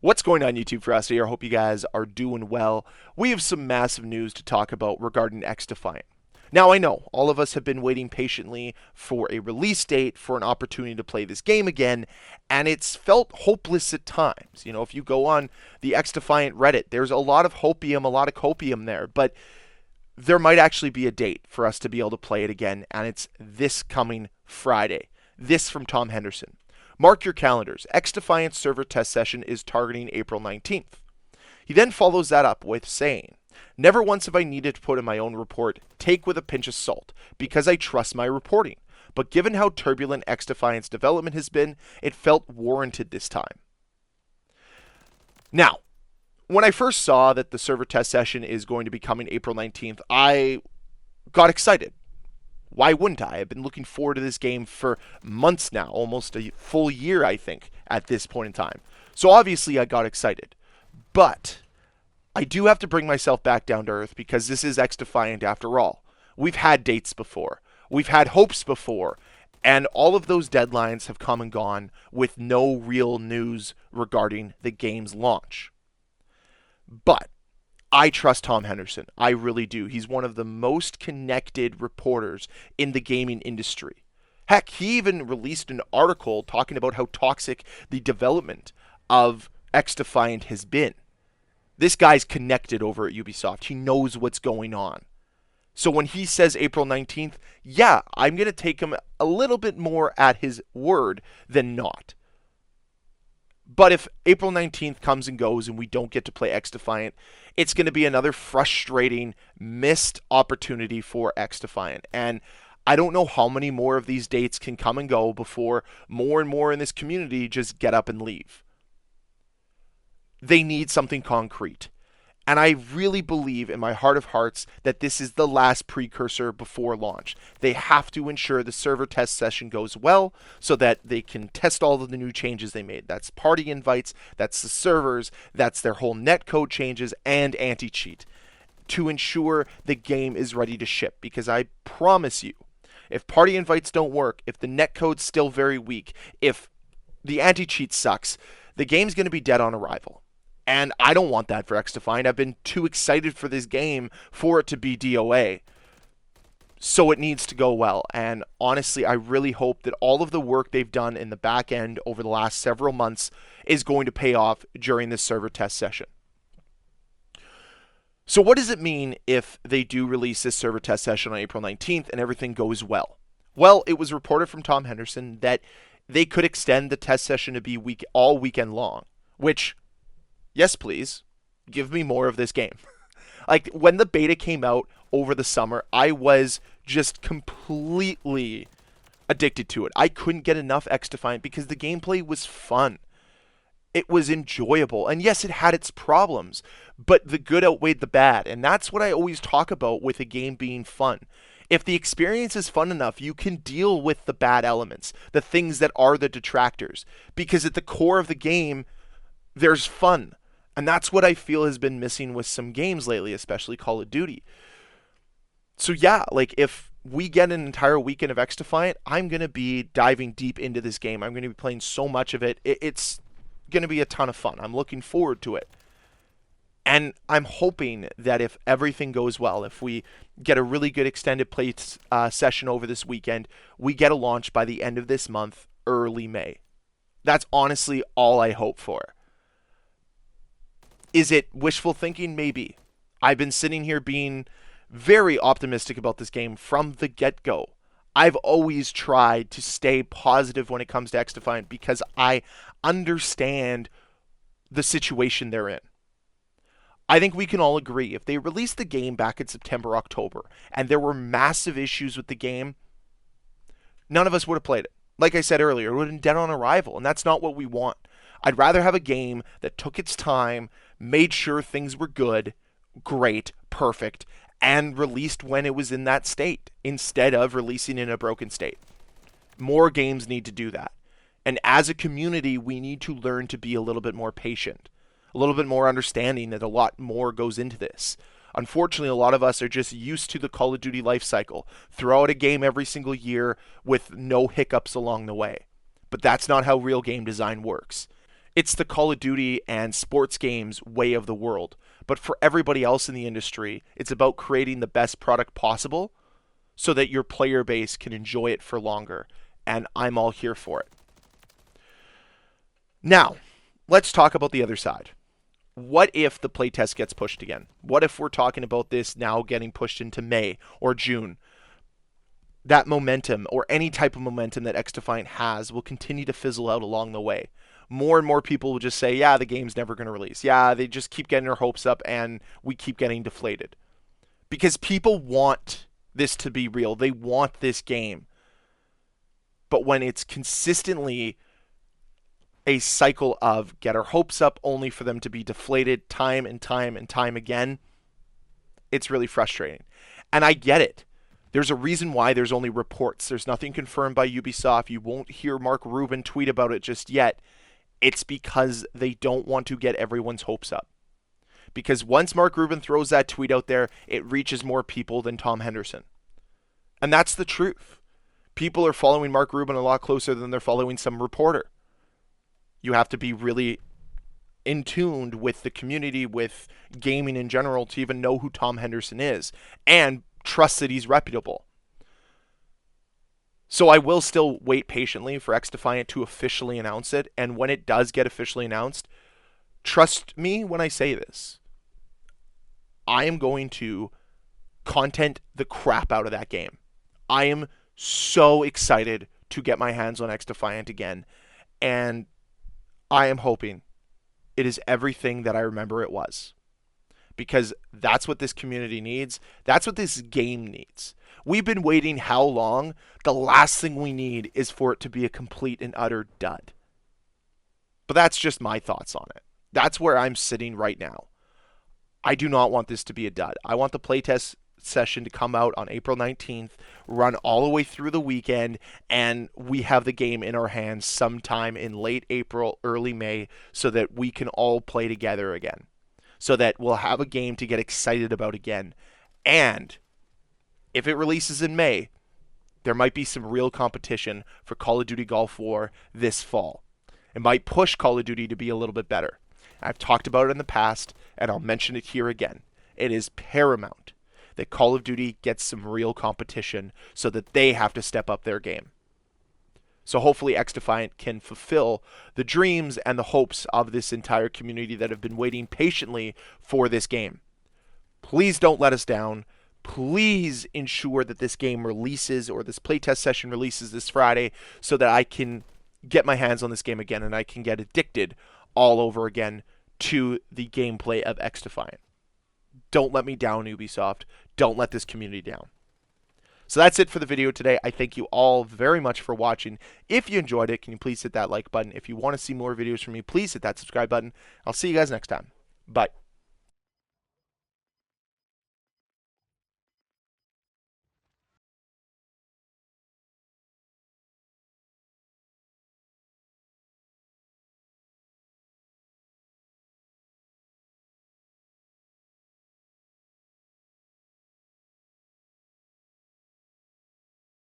What's going on, YouTube? Ferocity? I hope you guys are doing well. We have some massive news to talk about regarding XDefiant. Now, I know all of us have been waiting patiently for a release date, for an opportunity to play this game again, and it's felt hopeless at times. You know, if you go on the XDefiant Reddit, there's a lot of hopium, a lot of copium there, but there might actually be a date for us to be able to play it again, and it's this coming Friday. This from Tom Henderson. Mark your calendars. XDefiant's server test session is targeting April 19th. He then follows that up with saying, "Never once have I needed to put in my own report, take with a pinch of salt, because I trust my reporting. But given how turbulent XDefiant's development has been, it felt warranted this time." Now, when I first saw that the server test session is going to be coming April 19th, I got excited. Why wouldn't I? I've been looking forward to this game for months now, almost a full year, I think, at this point in time. So obviously I got excited. But I do have to bring myself back down to earth because this is XDefiant after all. We've had dates before. We've had hopes before. And all of those deadlines have come and gone with no real news regarding the game's launch. But I trust Tom Henderson. I really do. He's one of the most connected reporters in the gaming industry. Heck, he even released an article talking about how toxic the development of XDefiant has been. This guy's connected over at Ubisoft. He knows what's going on. So when he says April 19th, yeah, I'm going to take him a little bit more at his word than not. But if April 19th comes and goes and we don't get to play XDefiant, it's going to be another frustrating missed opportunity for XDefiant. And I don't know how many more of these dates can come and go before more and more in this community just get up and leave. They need something concrete. And I really believe in my heart of hearts that this is the last precursor before launch. They have to ensure the server test session goes well so that they can test all of the new changes they made. That's party invites, that's the servers, that's their whole netcode changes, and anti-cheat to ensure the game is ready to ship. Because I promise you, if party invites don't work, if the netcode's still very weak, if the anti-cheat sucks, the game's going to be dead on arrival. And I don't want that for XDefiant. I've been too excited for this game for it to be DOA. So it needs to go well. And honestly, I really hope that all of the work they've done in the back end over the last several months is going to pay off during this server test session. So what does it mean if they do release this server test session on April 19th and everything goes well? Well, it was reported from Tom Henderson that they could extend the test session to be all weekend long, which, yes, please, give me more of this game. Like, when the beta came out over the summer, I was just completely addicted to it. I couldn't get enough XDefiant because the gameplay was fun. It was enjoyable. And yes, it had its problems, but the good outweighed the bad. And that's what I always talk about with a game being fun. If the experience is fun enough, you can deal with the bad elements, the things that are the detractors. Because at the core of the game, there's fun. And that's what I feel has been missing with some games lately, especially Call of Duty. So yeah, like if we get an entire weekend of XDefiant, I'm going to be diving deep into this game. I'm going to be playing so much of it. It's going to be a ton of fun. I'm looking forward to it. And I'm hoping that if everything goes well, if we get a really good extended play session over this weekend, we get a launch by the end of this month, early May. That's honestly all I hope for. Is it wishful thinking? Maybe. I've been sitting here being very optimistic about this game from the get-go. I've always tried to stay positive when it comes to XDefiant because I understand the situation they're in. I think we can all agree if they released the game back in September, October, and there were massive issues with the game, none of us would have played it. Like I said earlier, it would have been dead on arrival, and that's not what we want. I'd rather have a game that took its time, made sure things were good, great, perfect, and released when it was in that state, instead of releasing in a broken state. More games need to do that. And as a community, we need to learn to be a little bit more patient, a little bit more understanding that a lot more goes into this. Unfortunately, a lot of us are just used to the Call of Duty life cycle. Throw out a game every single year with no hiccups along the way. But that's not how real game design works. It's the Call of Duty and sports games way of the world. But for everybody else in the industry, it's about creating the best product possible so that your player base can enjoy it for longer. And I'm all here for it. Now, let's talk about the other side. What if the playtest gets pushed again? What if we're talking about this now getting pushed into May or June? That momentum, or any type of momentum that XDefiant has, will continue to fizzle out along the way. More and more people will just say, yeah, the game's never going to release. Yeah, they just keep getting their hopes up and we keep getting deflated. Because people want this to be real. They want this game. But when it's consistently a cycle of get our hopes up only for them to be deflated time and time and time again, it's really frustrating. And I get it. There's a reason why there's only reports. There's nothing confirmed by Ubisoft. You won't hear Mark Rubin tweet about it just yet. It's because they don't want to get everyone's hopes up. Because once Mark Rubin throws that tweet out there, it reaches more people than Tom Henderson. And that's the truth. People are following Mark Rubin a lot closer than they're following some reporter. You have to be really in tuned with the community, with gaming in general, to even know who Tom Henderson is and trust that he's reputable. So I will still wait patiently for XDefiant to officially announce it, and when it does get officially announced, trust me when I say this, I am going to content the crap out of that game. I am so excited to get my hands on XDefiant again, and I am hoping it is everything that I remember it was. Because that's what this community needs. That's what this game needs. We've been waiting how long? The last thing we need is for it to be a complete and utter dud. But that's just my thoughts on it. That's where I'm sitting right now. I do not want this to be a dud. I want the playtest session to come out on April 19th, run all the way through the weekend, and we have the game in our hands sometime in late April, early May, so that we can all play together again. So that we'll have a game to get excited about again. And if it releases in May, there might be some real competition for Call of Duty Gulf War this fall. It might push Call of Duty to be a little bit better. I've talked about it in the past, and I'll mention it here again. It is paramount that Call of Duty gets some real competition so that they have to step up their game. So hopefully XDefiant can fulfill the dreams and the hopes of this entire community that have been waiting patiently for this game. Please don't let us down. Please ensure that this game releases, or this playtest session releases this Friday, so that I can get my hands on this game again and I can get addicted all over again to the gameplay of XDefiant. Don't let me down, Ubisoft. Don't let this community down. So that's it for the video today. I thank you all very much for watching. If you enjoyed it, can you please hit that like button? If you want to see more videos from me, please hit that subscribe button. I'll see you guys next time. Bye.